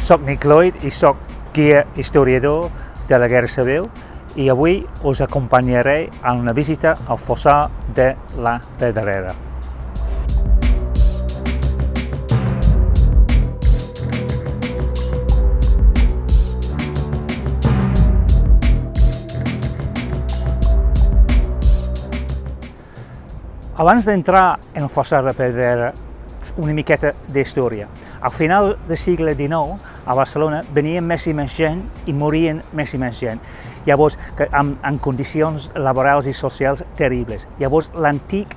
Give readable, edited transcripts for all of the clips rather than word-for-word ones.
Soc Nick Lloyd i soc guia historiador de la Guerra Civil i avui us acompanyaré a una visita al fossar de la Pedrera. Abans d'entrar en el fossar de la Pedrera, una miqueta d'història. Al final del segle XIX, a Barcelona, venien més i més gent i morien més i més gent. Llavors, en condicions laborals i socials terribles. Llavors, l'antic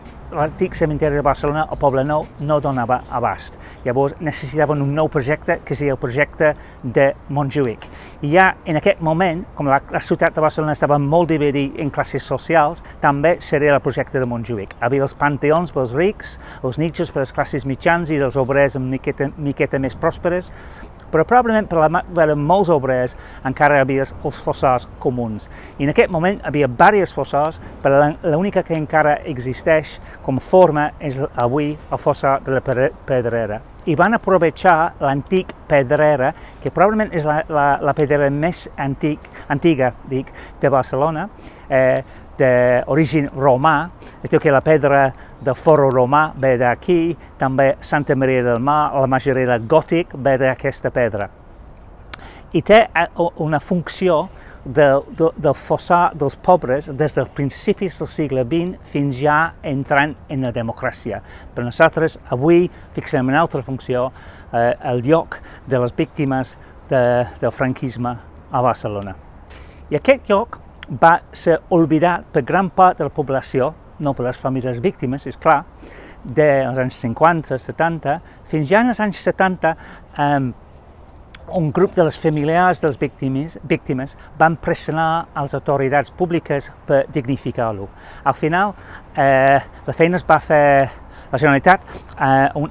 cementeri de Barcelona, el Poble Nou, no donava abast. Llavors, necessitaven un nou projecte, que seria el projecte de Montjuïc. I ja en aquest moment, com la ciutat de Barcelona estava molt dividida en classes socials, també seria el projecte de Montjuïc. Hi havia els panteons pels rics, els nichos per les classes mitjans i els obrers miqueta més pròsperes, però probablement per a molts obrers encara hi havia els fossars comuns. I en aquest moment hi havia diversos fossars, però l'única que encara existeix com a forma és avui el fossar de la Pedrera. I van aprovechar l'antic Pedrera, que probablement és la pedrera més antiga de Barcelona, d'origen romà. Es diu que la pedra del Foro Romà ve d'aquí, també Santa Maria del Mar, la Majarera gòtic ve d'aquesta pedra. I té una funció del fossar dels pobres des dels principis del segle XX fins ja entrant en la democràcia. Per nosaltres avui fixem una altra funció, el lloc de les víctimes del franquisme a Barcelona. I aquest lloc va ser oblidat per gran part de la població, no per les famílies víctimes, és clar, dels anys 50, 70, fins ja en els anys 70, un grup de les familiars de les víctimes van pressionar les autoritats públiques per dignificar-lo. Al final, la feina es va fer la Generalitat,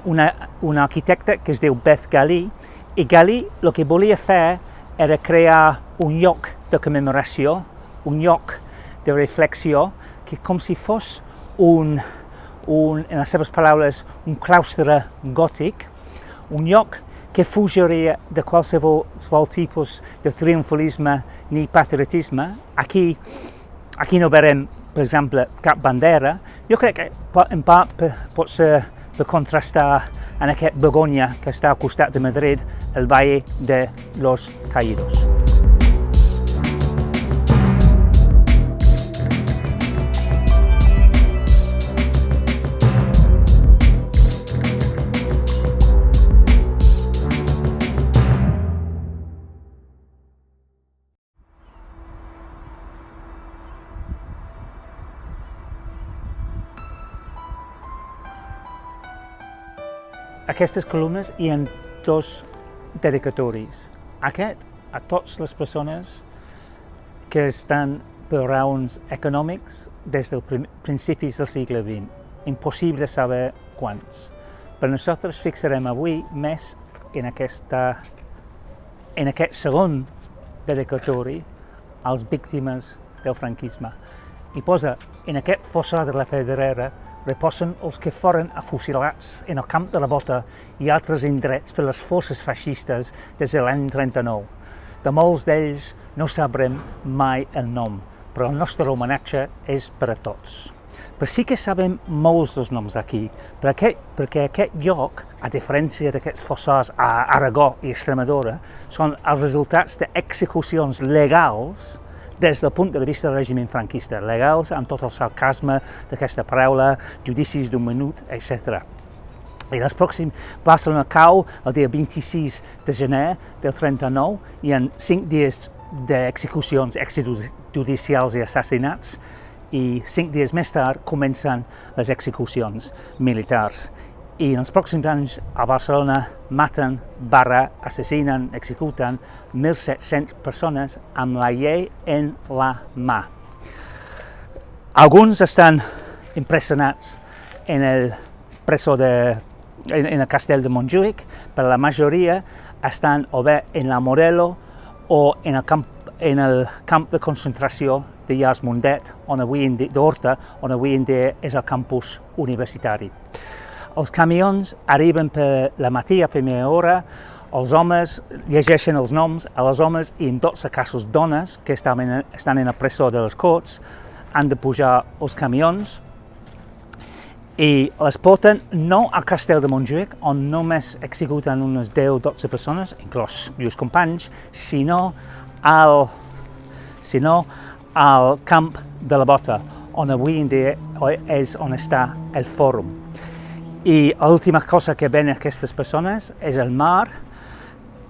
un arquitecte que es diu Beth Galí, i Galí el que volia fer era crear un lloc de commemoració, un lloc de reflexió, que com si fos en les seves paraules, un claustre gòtic, un lloc que fugiria de qualsevol tipus de triomfalisme ni patriotisme. Aquí no veurem, per exemple, cap bandera. Jo crec que en part pot ser per contrastar en aquest Begoña que està al costat de Madrid, el Valle de los Caídos. Aquestes columnes hi ha dos dedicatoris. Aquest a totes les persones que estan per raons econòmics des dels principis del segle XX. Impossible saber quants. Però nosaltres fixarem avui més en aquest segon dedicatori als víctimes del franquisme. I posa, en aquest fossar de la Pedrera, reposen els que foren afusilats en el camp de la Bota i altres indrets per les forces feixistes des de l'any 39. De molts d'ells no sabrem mai el nom, però el nostre homenatge és per a tots. Però sí que sabem molts dels noms aquí, perquè aquest lloc, a diferència d'aquests fossars a Aragó i Extremadura, són els resultats d'execucions legals des del punt de vista del règim franquista, legals amb tot el sarcasme d'aquesta paraula, judicis d'un minut, etc. I els pròxims, Barcelona cau el dia 26 de gener del 39, hi ha 5 dies d'execucions extrajudicials i assassinats, i 5 dies més tard comencen les execucions militars. I en els pròxims anys a Barcelona maten, assassinen, executen 1.700 persones amb la llei en la mà. Alguns estan impressionats en el castell de Montjuïc, però la majoria estan o bé en la Modelo o en el camp de concentració de Llars Mundet, d'Horta, on avui en dia és el campus universitari. Els camions arriben per la matí a primera hora els homes llegeixen els noms a les homes i en tots els casos dones que estan en el presó de les Corts han de pujar els camions i les porten no al castell de Montjuïc, on només executen unes 10-12 persones, inclòs llurs companys, sinó al camp de la Bota, on avui en dia és on està el fòrum. I l'última cosa que ven aquestes persones és el mar,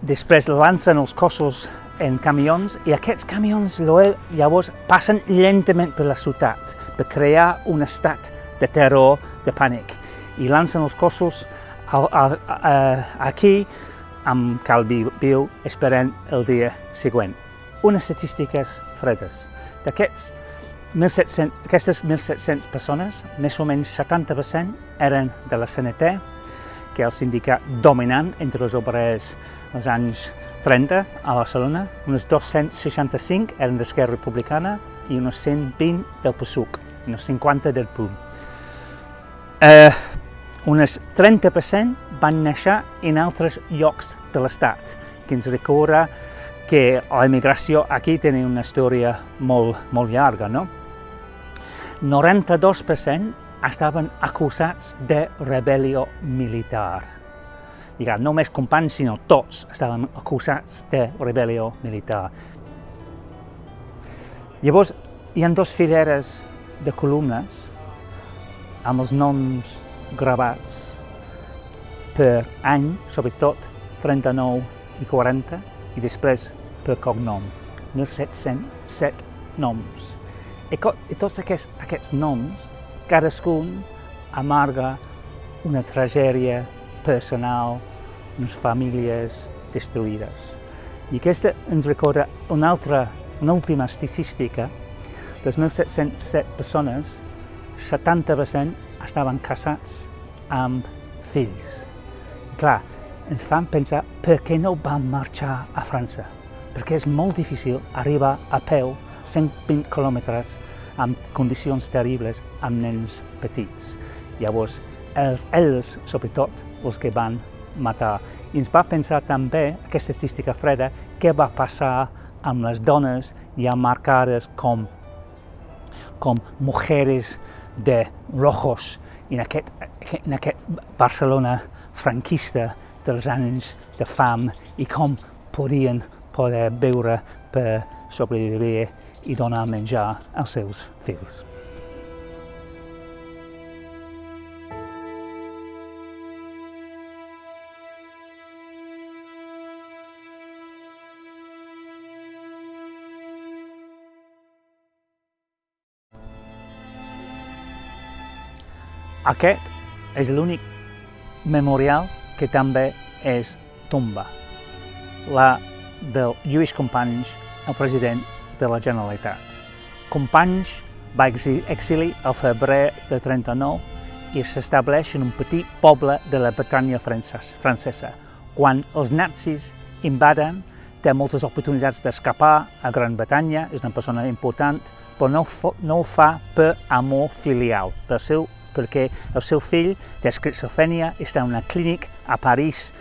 després lancen els cossos en camions i aquests camions llavors passen lentament per la ciutat per crear un estat de terror, de pànic, i lancen els cossos aquí amb Calvi viu esperant el dia següent. Unes estadístiques fredes. D'aquestes 1.700 persones, més o menys 70% eren de la CNT, que és el sindicat dominant entre els obrers als anys 30 a Barcelona, unes 265 eren d'Esquerra Republicana i unes 120 del PSUC, unes 50 del PUM. Unes 30% van néixer en altres llocs de l'Estat, que ens recorda que la immigració aquí té una història molt llarga, no? 92% estaven acusats de rebel·lió militar. I no només companys, sinó tots estaven acusats de rebel·lió militar. Llavors, hi ha dues fileres de columnes amb els noms gravats per any, sobretot 39 i 40, i després per cognom, 1.707 noms. I tots aquests noms, cadascun amarga una tragèdia personal, unes famílies destruïdes. I aquesta ens recorda una última estadística. De les 1.707 persones, 70% estaven casats amb fills. I clar, ens fan pensar per què no van marxar a França, perquè és molt difícil arribar a peu 120 quilòmetres amb condicions terribles amb nens petits. Llavors, ells sobretot, els que van matar. I ens va pensar també, aquesta estadística freda, què va passar amb les dones ja marcades com mujeres de rojos en aquest Barcelona franquista dels anys de fam i com podien poder viure per sobreviure i donar menjar als seus fills. Aquest és l'únic memorial que també és tomba, la del Lluís Companys, el president de la Generalitat. Companys va exili al febrer de 39 i s'estableix en un petit poble de la Bretanya francesa. Quan els nazis invaden, té moltes oportunitats d'escapar a Gran Bretanya, és una persona important, però no ho fa per amor filial, perquè el seu fill té esquizofrènia, està en una clínica a París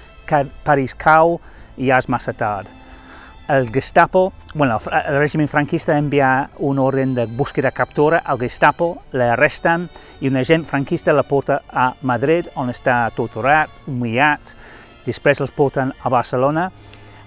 cau i ja és massa tard. El Gestapo, el règim franquista envia un ordre de búsqueda i captura al Gestapo, l'arresten i un agent franquista la porta a Madrid, on està torturat, humillat. Després els porten a Barcelona,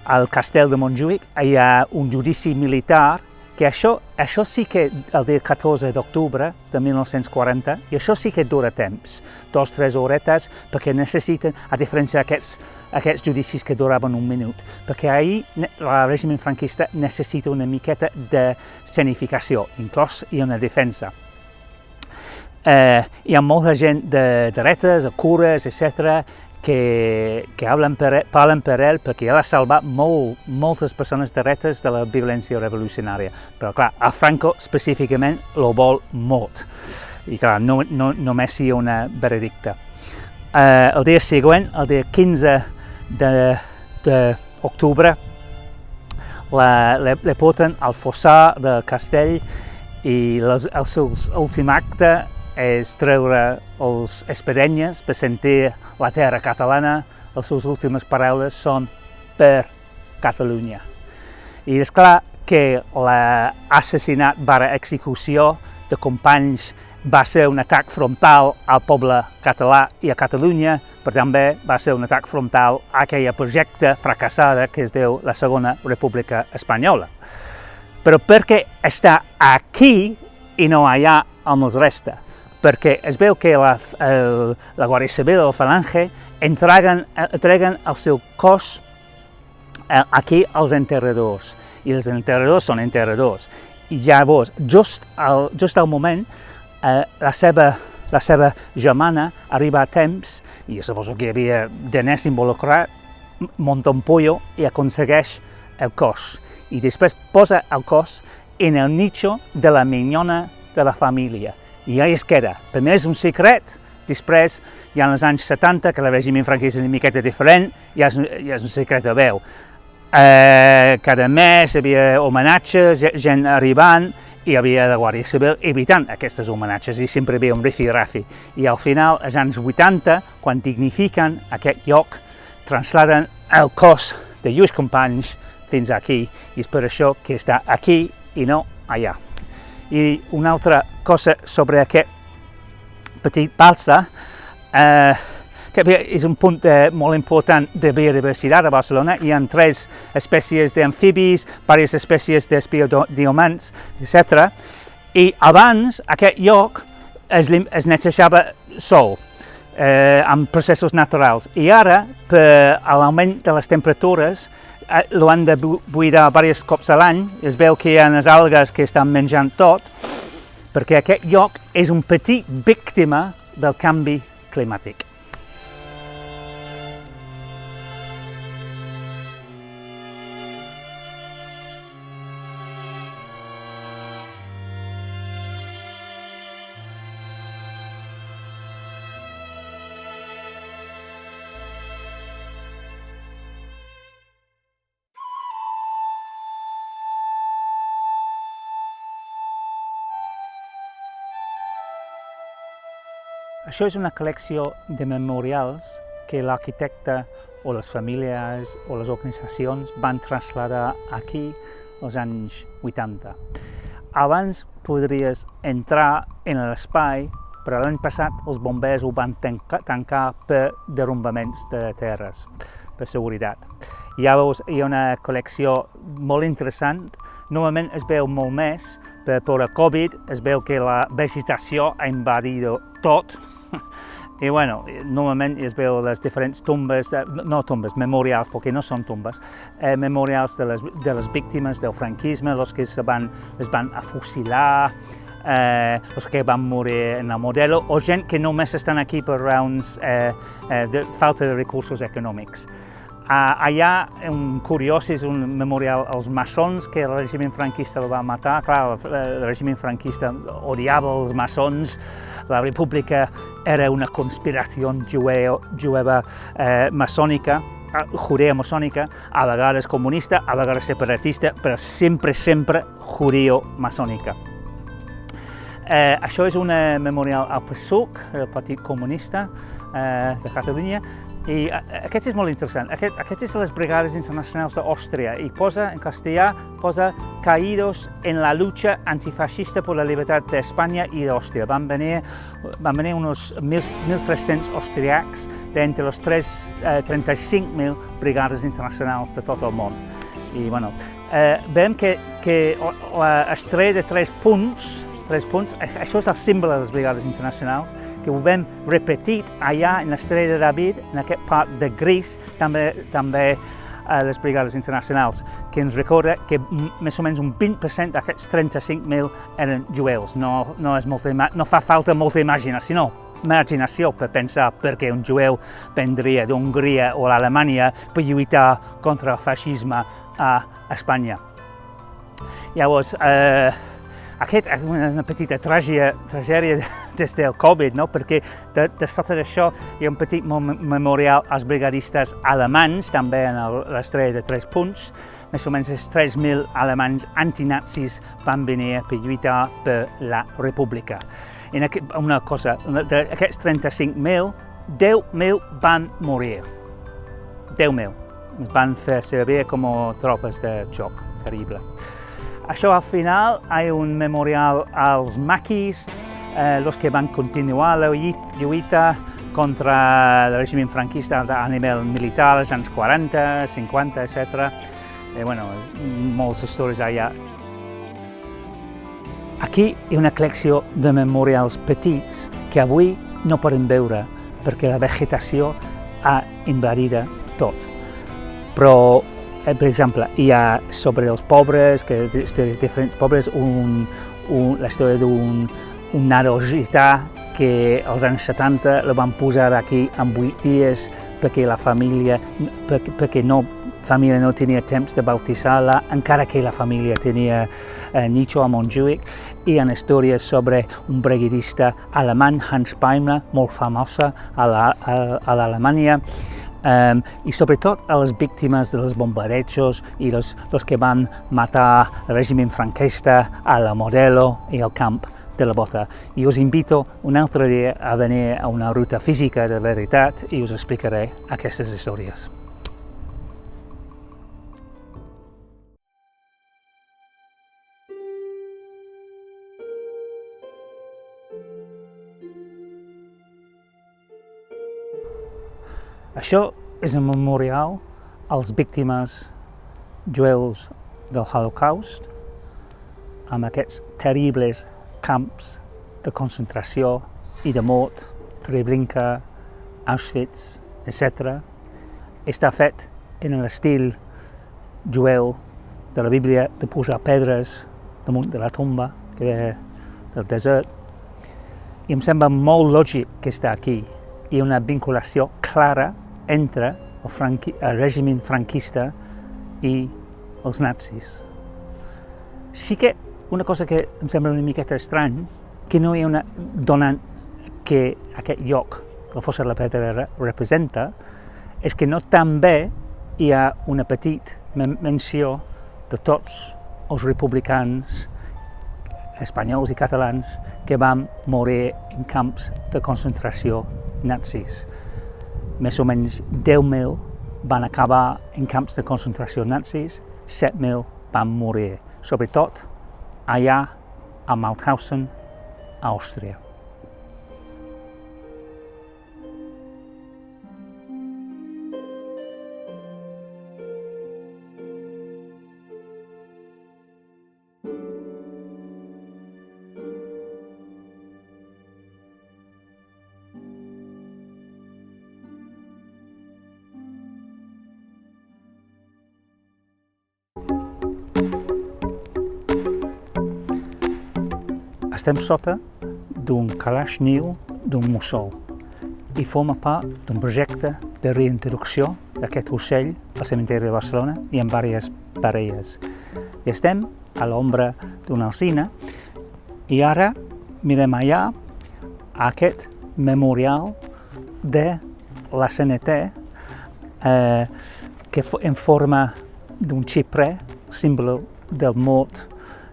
al castell de Montjuïc. Hi ha un judici militar, que això sí que el dia 14 d'octubre de 1940, i això sí que dura temps, 2-3 horetes, perquè necessiten, a diferència d'aquests judicis que duraven un minut, perquè ahir el règim franquista necessita una miqueta d'escenificació, inclòs i una defensa. Hi ha molta gent de dretes, cures, etc., que parlen per ell perquè ell ha salvat moltes persones dretes de la violència revolucionària. Però clar, a Franco específicament lo vol molt. I clar, només hi ha una veredicta. El dia següent, el dia 15 d'octubre, le porten al fossar del castell i el seu últim acte és treure els espedenyes per sentir la terra catalana. Les seves últimes paraules són per Catalunya. I és clar que l'assassinat barra execució de companys va ser un atac frontal al poble català i a Catalunya, però també va ser un atac frontal a aquell projecte fracassada que es diu la Segona República Espanyola. Però per què està aquí i no allà amb els resta? Perquè es veu que la Guàrdia Civil o la Falange entreguen el seu cos aquí als enterradors, i els enterradors són enterradors. I llavors, just al moment, la seva germana arriba a temps, i suposo que hi havia diners involucrats, munta un pollo i aconsegueix el cos. I després posa el cos en el nicho de la minyona de la família. I ahí es queda. Primer és un secret, després, ja en els anys 70, que el règim franquista és una miqueta diferent, ja és un secret de veu. Cada mes hi havia homenatges, gent arribant, i hi havia la Guàrdia Civil evitant aquestes homenatges, i sempre hi havia un rifi-rafi. I al final, als anys 80, quan dignifiquen aquest lloc, trasladen el cos de lluís companys fins aquí, i és per això que està aquí i no allà. I una altra cosa sobre aquest petit balsa, que és un punt molt important de biodiversitat a Barcelona. Hi ha 3 espècies d'amfibis, diverses espècies d'espiodomants, etc. I abans aquest lloc es netejava sol, amb processos naturals. I ara, per l'augment de les temperatures, l'han de buidar diversos cops a l'any. Es veu que hi ha les algues que estan menjant tot, perquè aquest lloc és un petit víctima del canvi climàtic. Això és una col·lecció de memorials que l'arquitecte o les famílies o les organitzacions van traslladar aquí als anys 80. Abans podries entrar en l'espai, però l'any passat els bombers ho van tancar per derrumbaments de terres, per seguretat. Llavors hi ha una col·lecció molt interessant. Normalment es veu molt més, però per la Covid es veu que la vegetació ha invadit tot. I bueno, normalment es veu les diferents tombes, no tombes, memorials, perquè no són tombes, memorials de les víctimes del franquisme, els que es van afusilar, els que van morir en el Modelo, o gent que només estan aquí per raons de falta de recursos econòmics. Allà, un curiós, és un memorial als maçons, que el règim franquista el va matar. Clar, el règim franquista odiava els maçons, la república era una conspiració jueva maçònica, judeo-maçònica, a vegades comunista, a vegades separatista, però sempre judeo-maçònica. Això és un memorial al PSUC, el Partit Comunista de Catalunya, i aquest és molt interessant. Aquest és les Brigades Internacionals d'Àustria i posa, en castellà, caídos en la lucha antifascista por la libertad de España y de Austria. Van venir unos 1.300 austriacs d'entre les 35.000 brigades internacionals de tot el món. I bueno, veiem que l'estrella de 3 punts, això és el símbol de les brigades internacionals, que ho vam repetit allà en l'estrella de David, en aquest part de gris, també les brigades internacionals, que ens recorda que més o menys un 20% d'aquests 35.000 eren jueus. No fa falta molta imaginació per pensar perquè un jueu vendria d'Hongria o d'Alemanya per lluitar contra el feixisme a Espanya. Llavors, aquest és una petita tragèdia des del Covid, perquè de sota d'això hi ha un petit memorial als brigadistes alemanys, també en l'estrella de 3 punts. Més o menys 3.000 alemanys antinazis van venir per lluitar per la república. Una cosa, d'aquests 35.000, 10.000 van morir. 10.000. ens van fer servir com tropes de xoc, terrible. Això al final hay un memorial als maquis, los que van continuar la lluita contra el règim franquista a nivell militar als anys 40, 50, etc. Bueno, moltes històries allà. Aquí hi ha una col·lecció de memorials petits que avui no podem veure perquè la vegetació ha invadit tot. Però, per exemple, hi ha sobre els pobres, que de diferents pobres, la història d'un nadó gità que als anys 70 la van posar aquí en 8 dies perquè la família no tenia temps de bautitzar-la, encara que la família tenia nicho a Montjuïc. Hi ha històries sobre un brigadista alemany, Hans Beimler, molt famosa a l'Alemanya, i sobretot a les víctimes dels bombardejos i els que van matar el règim franquista a la Modelo i al camp de la Bota. I us invito un altre dia a venir a una ruta física de veritat i us explicaré aquestes històries. Això és un memorial als víctimes jueus del Holocaust, amb aquests terribles camps de concentració i de mort, Treblinka, Auschwitz, etc. Està fet en l'estil jueu de la Bíblia de posar pedres damunt de la tomba que ve del desert. I em sembla molt lògic que està aquí. Hi ha una vinculació clara entre el règim franquista i els nazis. Sí que una cosa que em sembla una miqueta estrany, que no hi ha donant que aquest lloc, la Fossa de la Pedra, representa, és que no també hi ha una petita menció de tots els republicans espanyols i catalans que van morir en camps de concentració nazis. Més o menys 10.000 van acabar en camps de concentració nazis, 7.000 van morir, sobretot allà a Mauthausen, a Àustria. Estem sota d'un calaix niu d'un mussol i forma part d'un projecte de reintroducció d'aquest ocell al cementeri de Barcelona i en diverses parelles. I estem a l'ombra d'una alzina i ara mirem allà aquest memorial de la CNT que en forma d'un xiprer, símbol del mort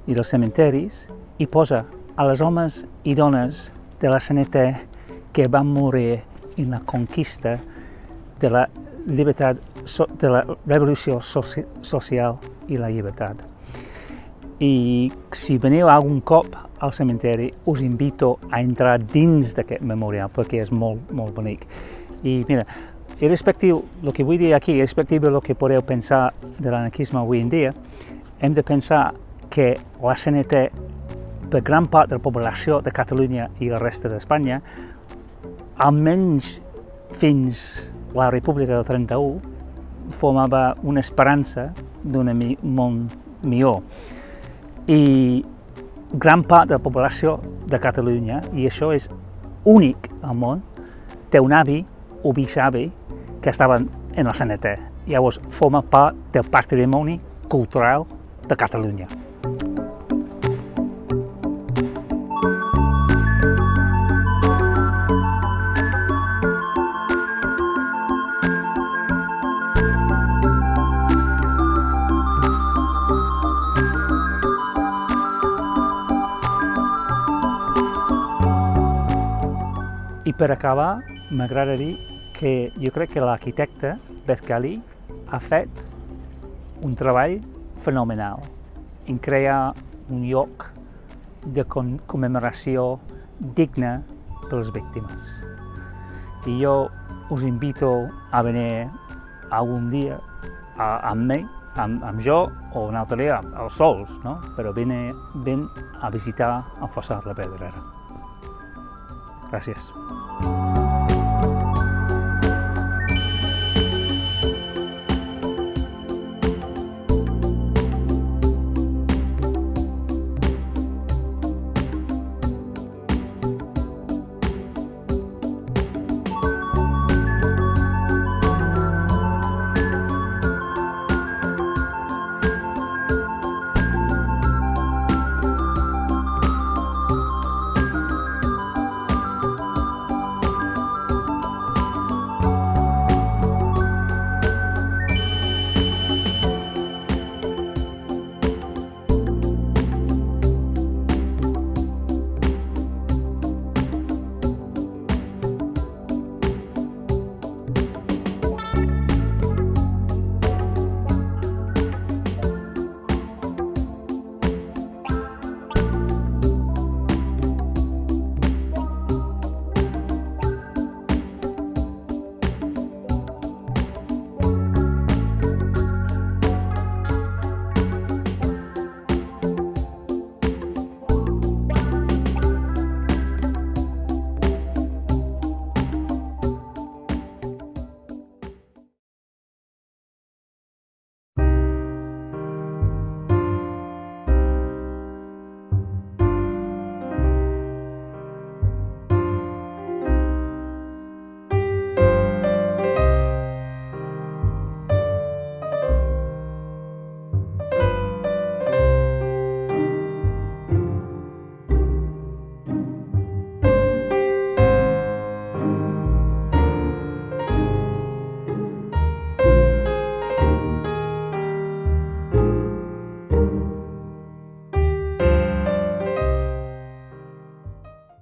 i dels cementeris, i posa a les homes i dones de la CNT que van morir en la conquista de la llibertat, de la revolució social i la llibertat. I si veniu algun cop al cementeri, us invito a entrar dins d'aquest memorial perquè és molt, molt bonic. I mira, irrespectiu, el que vull dir aquí, irrespectiu del que podeu pensar de l'anarquisme avui en dia, hem de pensar que la CNT, per gran part de la població de Catalunya i el reste d'Espanya, almenys fins la República del 31, formava una esperança d'un món millor. I gran part de la població de Catalunya, i això és únic al món, té un avi o bisavi que estaven en la CNT. Llavors, forma part del patrimoni cultural de Catalunya. I per acabar, m'agrada dir que jo crec que l'arquitecte Beth Gali ha fet un treball fenomenal en crear un lloc de commemoració digne de les víctimes. I jo us invito a venir algun dia amb mi, amb jo o un altre dia, els sols, no? Però ven a visitar el Fossar de la Pedrera. Gràcies.